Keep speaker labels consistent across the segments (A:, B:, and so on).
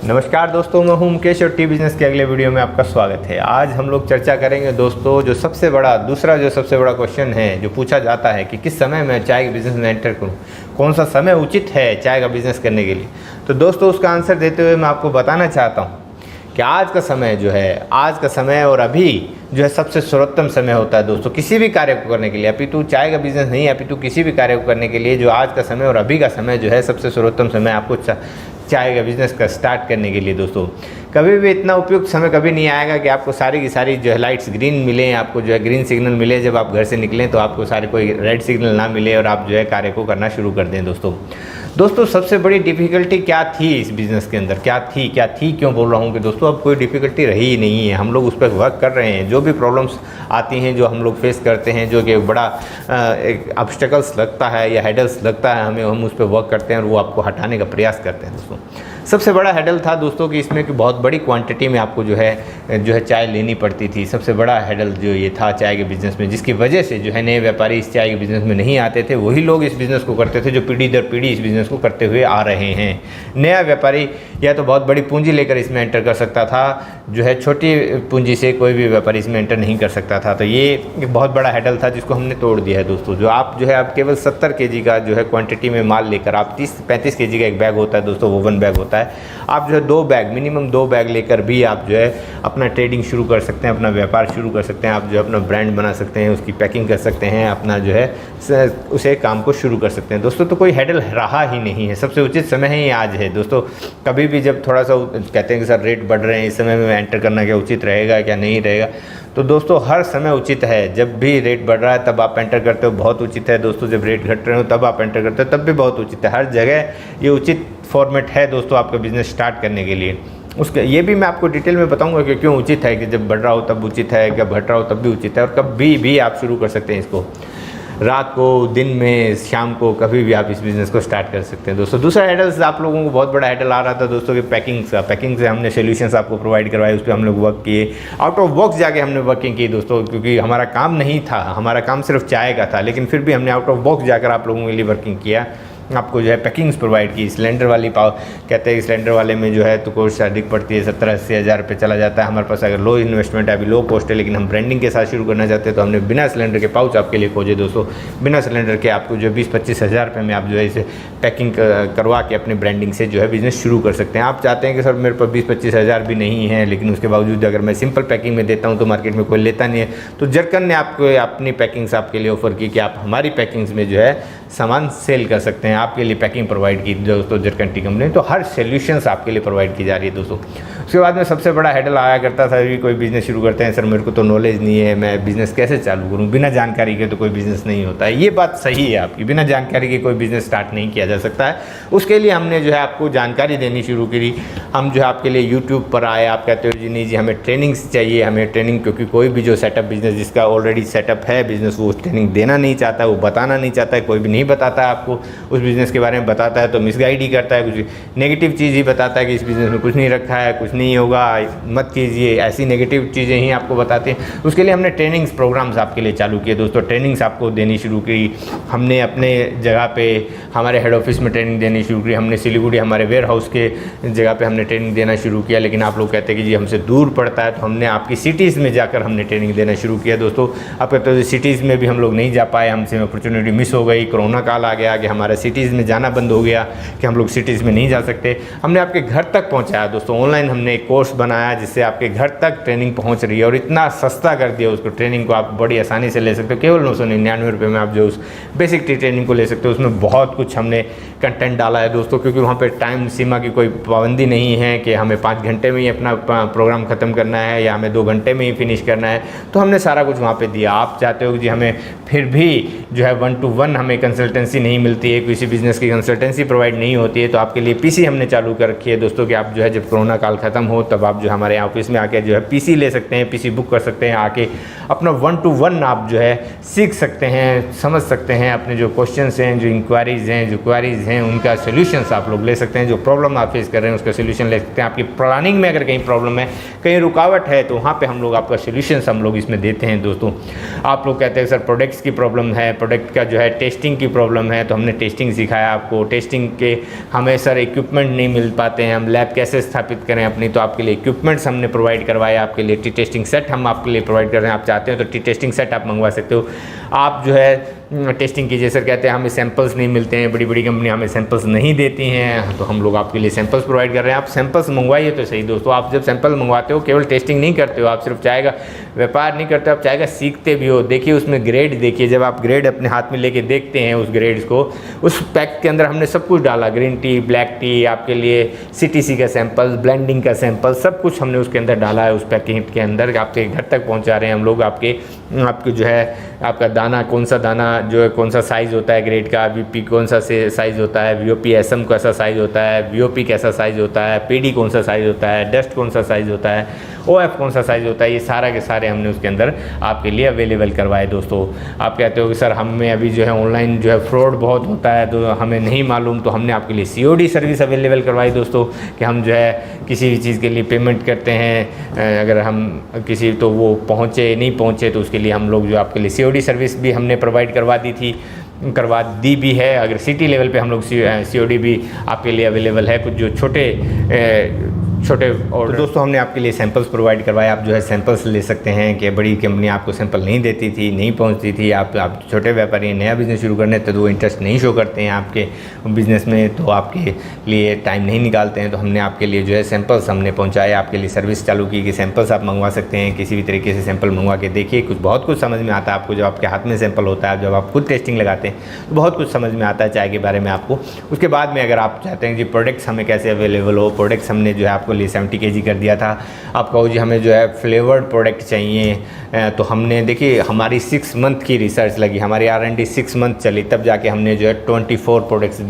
A: नमस्कार दोस्तों, मैं हूं मुकेश और टी बिज़नेस के अगले वीडियो में आपका स्वागत है। आज हम लोग चर्चा करेंगे दोस्तों जो सबसे बड़ा क्वेश्चन है जो पूछा जाता है कि किस समय मैं चाय के बिज़नेस में एंटर करूं, कौन सा समय उचित है चाय का बिज़नेस करने के लिए। तो दोस्तों उसका आंसर देते हुए मैं आपको बताना चाहता हूँ कि आज का समय और अभी जो है सबसे सर्वोत्तम समय होता है दोस्तों किसी भी कार्य को करने के लिए। अपितु चाय का बिज़नेस नहीं, अपितु किसी भी कार्य को करने के लिए जो आज का समय और अभी का समय जो है सबसे सर्वोत्तम समय आपको चाय का बिज़नेस का स्टार्ट करने के लिए। दोस्तों कभी भी इतना उपयुक्त समय कभी नहीं आएगा कि आपको सारी की सारी जो है लाइट्स ग्रीन मिले, आपको जो है ग्रीन सिग्नल मिले जब आप घर से निकलें, तो आपको सारे कोई रेड सिग्नल ना मिले और आप जो है कार्य को करना शुरू कर दें। दोस्तों सबसे बड़ी डिफ़िकल्टी क्या थी इस बिज़नेस के अंदर, क्या थी क्यों बोल रहा हूँ कि दोस्तों अब कोई डिफ़िकल्टी रही ही नहीं है। हम लोग उस पर वर्क कर रहे हैं। जो भी प्रॉब्लम्स आती हैं, जो हम लोग फेस करते हैं, जो कि बड़ा एक ऑब्स्टेकल्स लगता है या हेडल्स लगता है हमें, हम उस पर वर्क करते हैं और वो आपको हटाने का प्रयास करते हैं। दोस्तों सबसे बड़ा हेडल था दोस्तों कि इसमें कि बहुत बड़ी क्वांटिटी में आपको जो है चाय लेनी पड़ती थी। सबसे बड़ा हेडल जो ये था चाय के बिज़नेस में, जिसकी वजह से जो है नए व्यापारी इस चाय के बिज़नेस में नहीं आते थे। वही लोग इस बिज़नेस को करते थे जो पीढ़ी दर पीढ़ी इस बिज़नेस को करते हुए आ रहे हैं। नया व्यापारी या तो बहुत बड़ी पूंजी लेकर इसमें एंटर कर सकता था, जो है छोटी पूंजी से कोई भी व्यापारी इसमें एंटर नहीं कर सकता था। तो ये एक बहुत बड़ा हेडल था जिसको हमने तोड़ दिया है। दोस्तों जो आप केवल 70 kg का जो है क्वांटिटी में माल लेकर, आप 30-35 kg का एक बैग होता है दोस्तों, वोवन बैग होता है, आप जो है मिनिमम 2 बैग लेकर भी आप जो है अपना ट्रेडिंग शुरू कर सकते हैं, अपना व्यापार शुरू कर सकते हैं। आप जो है अपना ब्रांड बना सकते हैं, उसकी पैकिंग कर सकते हैं, अपना जो है उसे काम को शुरू कर सकते हैं। दोस्तों तो कोई हेडल रहा ही नहीं है। सबसे उचित समय ही आज है दोस्तों। कभी भी जब थोड़ा सा कहते हैं कि सर रेट बढ़ रहे हैं, इस समय में एंटर करना क्या उचित रहेगा क्या नहीं रहेगा, तो दोस्तों हर समय उचित है। जब भी रेट बढ़ रहा है तब आप एंटर करते हो, बहुत उचित है। दोस्तों जब रेट घट रहे हो तब आप एंटर करते हो, तब भी बहुत उचित है। हर जगह ये उचित फॉर्मेट है दोस्तों आपका बिज़नेस स्टार्ट करने के लिए। उसके ये भी मैं आपको डिटेल में बताऊंगा कि क्यों उचित है, कि जब बढ़ रहा हो तब उचित है, जब घट रहा हो तब भी उचित है, और कभी भी आप शुरू कर सकते हैं इसको। रात को, दिन में, शाम को, कभी भी आप इस बिज़नेस को स्टार्ट कर सकते हैं। दोस्तों दूसरा हेडल्स आप लोगों को बहुत बड़ा हेडल आ रहा था दोस्तों कि पैकिंग से हमने सॉल्यूशंस आपको प्रोवाइड करवाए, उस पर हम लोग वर्क किए। आउट ऑफ बॉक्स जाके हमने वर्किंग की दोस्तों, क्योंकि हमारा काम नहीं था, हमारा काम सिर्फ चाय का था, लेकिन फिर भी हमने आउट ऑफ बॉक्स जाकर आप लोगों के लिए वर्किंग किया। आपको जो है पैकिंग्स प्रोवाइड की। सिलेंडर वाली कहते हैं सिलेंडर वाले में जो है तो कॉस्ट अधिक पड़ती है, 70-80 हज़ार रुपये चला जाता है। हमारे पास अगर लो इन्वेस्टमेंट है, अभी लो कॉस्ट है, लेकिन हम ब्रांडिंग के साथ शुरू करना चाहते हैं, तो हमने बिना सिलेंडर के पाउच आपके लिए खोजे दोस्तों। बिना सिलेंडर के आपको जो 20-25 हज़ार रुपये में आप जो है इसे पैकिंग करवा के अपने ब्रांडिंग से जो है बिज़नेस शुरू कर सकते हैं। आप चाहते हैं कि सर मेरे पास 20-25 हज़ार भी नहीं है, लेकिन उसके बावजूद अगर मैं सिंपल पैकिंग में देता हूँ तो मार्केट में कोई लेता नहीं है, तो जरकन ने आपको अपनी पैकिंग्स आपके लिए ऑफर की कि आप हमारी पैकिंग्स में जो है सामान सेल कर सकते हैं। आपके लिए पैकिंग प्रोवाइड की दोस्तों जरकन टी कंपनी। तो हर सॉल्यूशंस आपके लिए प्रोवाइड की जा रही है दोस्तों। उसके बाद में सबसे बड़ा हेडल आया करता था कि कोई बिज़नेस शुरू करते हैं, सर मेरे को तो नॉलेज नहीं है, मैं बिज़नेस कैसे चालू करूं, बिना जानकारी के तो कोई बिज़नेस नहीं होता है। ये बात सही है आपकी, बिना जानकारी के कोई बिज़नेस स्टार्ट नहीं किया जा सकता है। उसके लिए हमने जो है आपको जानकारी देनी शुरू करी। हम जो है आपके लिए यूट्यूब पर आए। आप कहते हो जी नहीं जी हमें ट्रेनिंग्स चाहिए, हमें ट्रेनिंग, क्योंकि कोई भी जो सेटअप बिज़नेस जिसका ऑलरेडी सेटअप है बिज़नेस, वो ट्रेनिंग देना नहीं चाहता, वो बताना नहीं चाहता है, कोई भी नहीं बताता है आपको उस बिज़नेस के बारे में। बताता है तो मिसगाइड ही करता है, कुछ नेगेटिव चीज़ ही बताता है कि इस बिज़नेस में कुछ नहीं रखा है, कुछ नहीं होगा, मत कीजिए, ऐसी नेगेटिव चीज़ें ही आपको बताते हैं। उसके लिए हमने ट्रेनिंग्स प्रोग्राम्स आपके लिए चालू किए दोस्तों। ट्रेनिंग्स आपको देनी शुरू की हमने अपने जगह पे, हमारे हेड ऑफिस में ट्रेनिंग देनी शुरू की। हमने सिलीगुड़ी हमारे वेयर हाउस के जगह पे हमने ट्रेनिंग देना शुरू किया, लेकिन आप लोग कहते हैं कि जी हमसे दूर पड़ता है, तो हमने आपकी सिटीज़ में जाकर हमने ट्रेनिंग देना शुरू किया दोस्तों। आप कहते हो सिटीज़ में भी हम लोग नहीं जा पाए, हमसे अपॉर्चुनिटी मिस हो गई, कोरोना काल आ गया कि हमारा सिटीज़ में जाना बंद हो गया, कि हम लोग सिटीज़ में नहीं जा सकते। हमने आपके घर तक पहुंचाया दोस्तों। ऑनलाइन हमने एक कोर्स बनाया जिससे आपके घर तक ट्रेनिंग पहुंच रही है, और इतना सस्ता कर दिया उसको। ट्रेनिंग को आप बड़ी आसानी से ले सकते हो, केवल 999 रुपये में आप जो उस बेसिक ट्रेनिंग को ले सकते हो। उसमें बहुत कुछ हमने कंटेंट डाला है दोस्तों, क्योंकि वहाँ पर टाइम सीमा की कोई पाबंदी नहीं है कि हमें 5 घंटे में ही अपना प्रोग्राम ख़त्म करना है या हमें 2 घंटे में ही फिनिश करना है। तो हमने सारा कुछ वहाँ पर दिया। आप चाहते हो कि जी हमें फिर भी जो है 1-to-1 हमें कंसल्टेंसी नहीं मिलती है, किसी बिज़नेस की कंसल्टेंसी प्रोवाइड नहीं होती है, तो आपके लिए पीसी हमने चालू कर रखी है दोस्तों कि आप जो है जब कोरोना काल ख़त्म हो तब आप जो हमारे ऑफिस में आके जो है पीसी ले सकते हैं, पीसी बुक कर सकते हैं, आके अपना 1-to-1 आप जो है सीख सकते हैं, समझ सकते हैं। अपने जो क्वेश्चंस हैं, जो इंक्वायरीज़ हैं, जो क्वारीज़ हैं, उनका सोल्यूशंस आप लोग ले सकते हैं। जो प्रॉब्लम आप फेस कर रहे हैं उसका सोल्यूशन सोल्यूशन ले सकते हैं। आपकी प्लानिंग में अगर कहीं प्रॉब्लम है, कहीं रुकावट है, तो वहाँ पे हम लोग आपका सोल्यूशन हम लोग इसमें देते हैं दोस्तों। आप लोग कहते हैं सर प्रोडक्ट्स की प्रॉब्लम है, प्रोडक्ट का जो है टेस्टिंग की प्रॉब्लम है, तो हमने टेस्टिंग सिखाया आपको। टेस्टिंग के हमें सर इक्विपमेंट नहीं मिल पाते हैं, हम लैब कैसे स्थापित करें अपनी, तो आपके लिए इक्विपमेंट्स हमने प्रोवाइड करवाए, आपके लिए टी टेस्टिंग सेट हम आपके लिए प्रोवाइड कर रहे हैं। आप चाहते हो तो टी टेस्टिंग सेट आप मंगवा सकते हो। आप जो है टेस्टिंग कीजिए। सर कहते हैं हमें सैंपल्स नहीं मिलते हैं, बड़ी बड़ी कंपनी हमें सैंपल्स नहीं देती हैं, तो हम लोग आपके लिए सैंपल्स प्रोवाइड कर रहे हैं। आप सैंपल्स मंगवाइए तो सही दोस्तों। आप जब सैंपल मंगवाते हो, केवल टेस्टिंग नहीं करते हो, आप सिर्फ चाय का व्यापार नहीं करते, आप चाय का सीखते भी हो। देखिए उसमें ग्रेड देखिए, जब आप ग्रेड अपने हाथ में लेके देखते हैं उस ग्रेड्स को, उस पैक के अंदर हमने सब कुछ डाला, ग्रीन टी, ब्लैक टी, आपके लिए CTC का सैंपल, ब्लेंडिंग का सैंपल, सब कुछ हमने उसके अंदर डाला है। उस पैकिंग के अंदर आपके घर तक पहुँचा रहे हैं हम लोग। आपके जो है आपका दाना, कौन सा दाना जो है, कौन सा साइज़ होता है ग्रेड का, VP कौन सा साइज़ होता है, VOP SM कैसा साइज़ होता है, VOP कैसा साइज़ होता है, PD कौन सा साइज़ होता है, डस्ट कौन सा साइज़ होता है, OF कौन सा साइज़ होता है, ये सारा के सारे हमने उसके अंदर आपके लिए अवेलेबल करवाए दोस्तों। आप कहते हो कि सर हमें अभी जो है ऑनलाइन जो है फ्रॉड बहुत होता है, तो हमें नहीं मालूम, तो हमने आपके लिए COD सर्विस अवेलेबल करवाई दोस्तों, कि हम जो है किसी भी चीज़ के लिए पेमेंट करते हैं, अगर हम किसी तो वो पहुँचे नहीं पहुँचे तो उसके लिए हम लोग जो आपके लिए COD सर्विस भी हमने प्रोवाइड करवा दी भी है। अगर सिटी लेवल पे हम लोग COD भी आपके लिए अवेलेबल है। कुछ जो छोटे और तो दोस्तों हमने आपके लिए सैंपल्स प्रोवाइड करवाए। आप जो है सैंपल्स ले सकते हैं कि बड़ी कंपनी आपको सैंपल नहीं देती थी, नहीं पहुंचती थी। आप छोटे व्यापारी नया बिज़नेस शुरू करने तो वो इंटरेस्ट नहीं शो करते हैं आपके बिज़नेस में, तो आपके लिए टाइम नहीं निकालते हैं, तो हमने आपके लिए जो है सैंपल्स हमने पहुँचाए, आपके लिए सर्विस चालू की कि सैंपल्स आप मंगवा सकते हैं। किसी भी तरीके से सैंपल मंगवा के देखिए, बहुत कुछ समझ में आता है आपको। जब आपके हाथ में सैंपल होता है, जब आप खुद टेस्टिंग लगाते हैं, तो बहुत कुछ समझ में आता है चाय के बारे में आपको। उसके बाद में अगर आप चाहते हैं कि प्रोडक्ट्स हमें कैसे अवेलेबल हो, प्रोडक्ट्स हमने जो है आपको लिए 70 kg कर दिया था। आप कहो जी हमें जो है फ्लेवर्ड प्रोडक्ट चाहिए, तो हमने देखिए हमारी 6 मंथ की रिसर्च लगी, हमारी R&D 6 मंथ चली, तब जाके हमने जो है 24 प्रोडक्ट्स,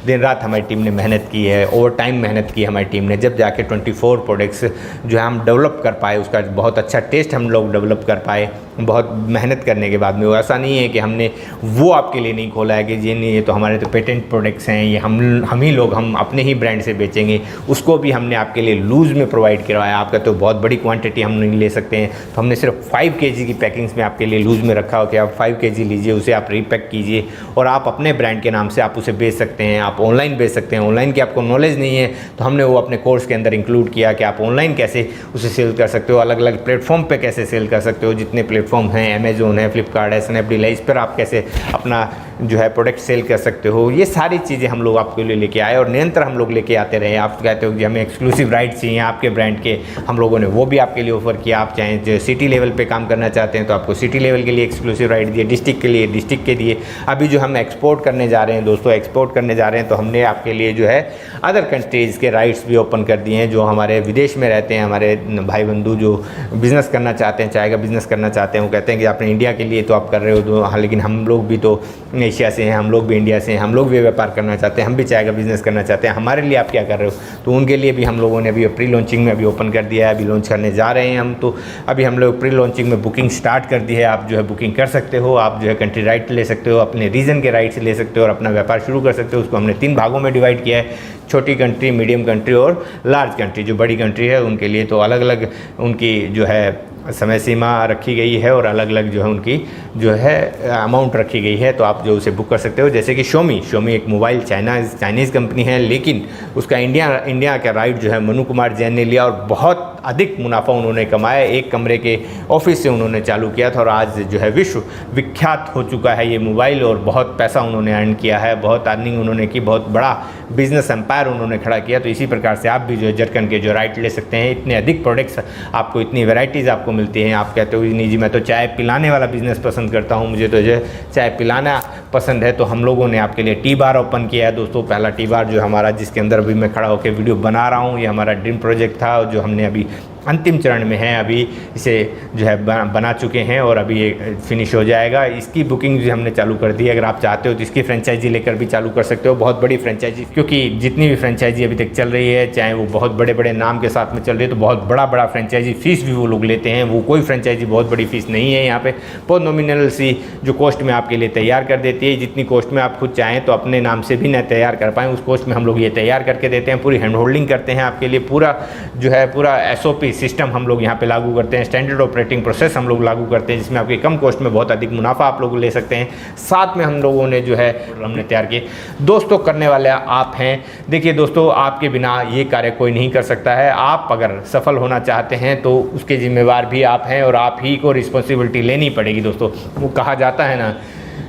A: दिन रात हमारी टीम ने मेहनत की है, ओवर टाइम मेहनत की हमारी टीम ने, जब जाके 24 प्रोडक्ट्स जो है हम डेवलप कर पाए। उसका बहुत अच्छा टेस्ट हम लोग डेवलप कर पाए, बहुत मेहनत करने के बाद में। वो ऐसा नहीं है कि हमने वो आपके लिए नहीं खोला है कि जी नहीं ये तो हमारे तो पेटेंट प्रोडक्ट्स हैं, ये हम ही लोग हम अपने ही ब्रांड से बेचेंगे, उसको भी हमने आपके लिए लूज़ में प्रोवाइड करवाया। आपका तो बहुत बड़ी क्वांटिटी हम नहीं ले सकते हैं, तो हमने सिर्फ 5 kg की पैकिंग्स में आपके लिए लूज़ में रखा हो कि आप 5 kg लीजिए, उसे आप रीपैक कीजिए और आप अपने ब्रांड के नाम से आप उसे बेच सकते हैं। आप ऑनलाइन बेच सकते हैं। ऑनलाइन की आपको नॉलेज नहीं है, तो हमने वो अपने कोर्स के अंदर इंक्लूड किया कि आप ऑनलाइन कैसे उसे सेल कर सकते हो, अलग अलग प्लेटफॉर्म पर कैसे सेल कर सकते हो। जितने प्लेटफॉर्म हैं, अमेजोन है, फ्लिपकार्ट है, स्नैपडील है, इस पर आप कैसे अपना जो है प्रोडक्ट सेल कर सकते हो। ये सारी चीज़ें हम लोग आपके लिए लेके आए और निरंतर हम लोग लेके आते रहे। आप कहते हो कि हमें एक्सक्लूसिव राइट्स चाहिए आपके ब्रांड के, हम लोगों ने वो भी आपके लिए ऑफर किया। आप चाहें जो सिटी लेवल पे काम करना चाहते हैं तो आपको सिटी लेवल के लिए एक्सक्लूसिव राइट दिए, डिस्ट्रिक्ट के लिए डिस्ट्रिक्ट के दिए। अभी जो हम एक्सपोर्ट करने जा रहे हैं दोस्तों, एक्सपोर्ट करने जा रहे हैं, तो हमने आपके लिए जो है अदर कंट्रीज़ के राइट्स भी ओपन कर दिए हैं। जो हमारे विदेश में रहते हैं हमारे भाई बंधु जो बिज़नेस करना चाहते हैं, चाय का बिज़नेस करना चाहते हैं, वो कहते हैं कि आपने इंडिया के लिए तो आप कर रहे हो, तो हाँ लेकिन हम लोग भी तो एशिया से हैं, हम लोग भी इंडिया से हैं, हम लोग भी व्यापार करना चाहते हैं, हम भी चाय का बिज़नेस करना चाहते हैं, हमारे लिए आप क्या कर रहे हो। तो उनके लिए भी हम लोगों ने अभी प्री लॉन्चिंग में अभी ओपन कर दिया है, अभी लॉन्च करने जा रहे हैं हम। तो अभी हम लोग प्री लॉन्चिंग में बुकिंग स्टार्ट कर दी है। आप जो है बुकिंग कर सकते हो, आप जो है कंट्री राइट ले सकते हो, अपने रीजन के राइट्स ले सकते हो और अपना व्यापार शुरू कर सकते हो। उसको हमने 3 भागों में डिवाइड किया है, छोटी कंट्री, मीडियम कंट्री और लार्ज कंट्री। जो बड़ी कंट्री है उनके लिए तो अलग अलग उनकी जो है समय सीमा रखी गई है और अलग अलग जो है उनकी जो है अमाउंट रखी गई है, तो आप जो उसे बुक कर सकते हो। जैसे कि शोमी एक मोबाइल चाइनीज़ कंपनी है, लेकिन उसका इंडिया का राइट जो है मनु कुमार जैन ने लिया और बहुत अधिक मुनाफा उन्होंने कमाया। एक कमरे के ऑफिस से उन्होंने चालू किया था और आज जो है विश्व विख्यात हो चुका है ये मोबाइल और बहुत पैसा उन्होंने अर्न किया है, बहुत अर्निंग उन्होंने की, बहुत बड़ा बिजनेस एम्पायर उन्होंने खड़ा किया। तो इसी प्रकार से आप भी जो है जरकन के जो राइट ले सकते हैं। इतने अधिक प्रोडक्ट्स आपको, इतनी वैरायटीज़ आपको मिलती हैं। आप कहते हो नहीं जी मैं तो चाय पिलाने वाला बिज़नेस पसंद करता हूँ, मुझे तो जो है चाय पिलाना पसंद है, तो हम लोगों ने आपके लिए टी बार ओपन किया है दोस्तों। पहला टी बार जो हमारा, जिसके अंदर अभी मैं खड़ा होकर वीडियो बना रहा हूँ, ये हमारा ड्रीम प्रोजेक्ट था जो हमने अभी अंतिम चरण में है, अभी इसे जो है बना चुके हैं और अभी ये फिनिश हो जाएगा। इसकी बुकिंग भी हमने चालू कर दी है। अगर आप चाहते हो तो इसकी फ्रेंचाइजी लेकर भी चालू कर सकते हो, बहुत बड़ी फ्रेंचाइजी, क्योंकि जितनी भी फ्रेंचाइजी अभी तक चल रही है, चाहे वो बहुत बड़े बड़े नाम के साथ में चल रही है, तो बहुत बड़ा फ्रेंचाइजी फीस भी वो लोग लेते हैं। वो कोई फ्रेंचाइजी बहुत बड़ी फीस नहीं है, यहाँ पे बहुत नॉमिनल सी जो कॉस्ट में आपके लिए तैयार कर देती है। जितनी कॉस्ट में आप खुद चाहें तो अपने नाम से भी न तैयार कर पाएँ, उस कॉस्ट में हम लोग ये तैयार करके देते हैं। पूरी हैंड होल्डिंग करते हैं आपके लिए, पूरा जो है पूरा SOP सिस्टम हम लोग यहाँ पे लागू करते हैं, स्टैंडर्ड ऑपरेटिंग प्रोसेस हम लोग लागू करते हैं, जिसमें आपके कम कॉस्ट में बहुत अधिक मुनाफा आप लोग ले सकते हैं। साथ में हम लोगों ने जो है हमने तैयार किए दोस्तों, करने वाले आप हैं। देखिए दोस्तों, आपके बिना ये कार्य कोई नहीं कर सकता है। आप अगर सफल होना चाहते हैं तो उसके जिम्मेवार भी आप हैं और आप ही को रिस्पॉन्सिबिलिटी लेनी पड़ेगी दोस्तों। वो कहा जाता है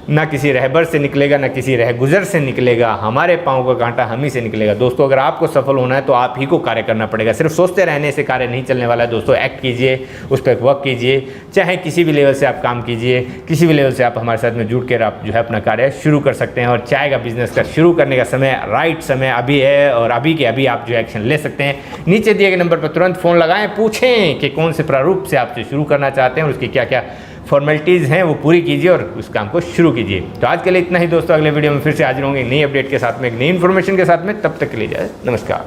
A: ना किसी रहबर से निकलेगा, ना किसी रहगुजर से निकलेगा, हमारे पाँव का कांटा हम ही से निकलेगा। दोस्तों, अगर आपको सफल होना है तो आप ही को कार्य करना पड़ेगा। सिर्फ सोचते रहने से कार्य नहीं चलने वाला है दोस्तों। एक्ट कीजिए, उस पर वर्क कीजिए, चाहे किसी भी लेवल से आप काम कीजिए, किसी भी लेवल से आप हमारे साथ में जुड़ कर आप जो है अपना कार्य शुरू कर सकते हैं। और चाय का बिजनेस का शुरू करने का समय, राइट समय अभी है, और अभी के अभी आप जो एक्शन ले सकते हैं। नीचे दिए गए नंबर पर तुरंत फ़ोन लगाएं, पूछें कि कौन से प्रारूप से आप शुरू करना चाहते हैं और उसकी क्या क्या फॉर्मेलिटीज़ हैं वो पूरी कीजिए और उस काम को शुरू कीजिए। तो आज के लिए इतना ही दोस्तों, अगले वीडियो में फिर से हाजिर होंगे नई अपडेट के साथ में, एक नई इन्फॉर्मेशन के साथ में। तब तक के लिए जाए, नमस्कार।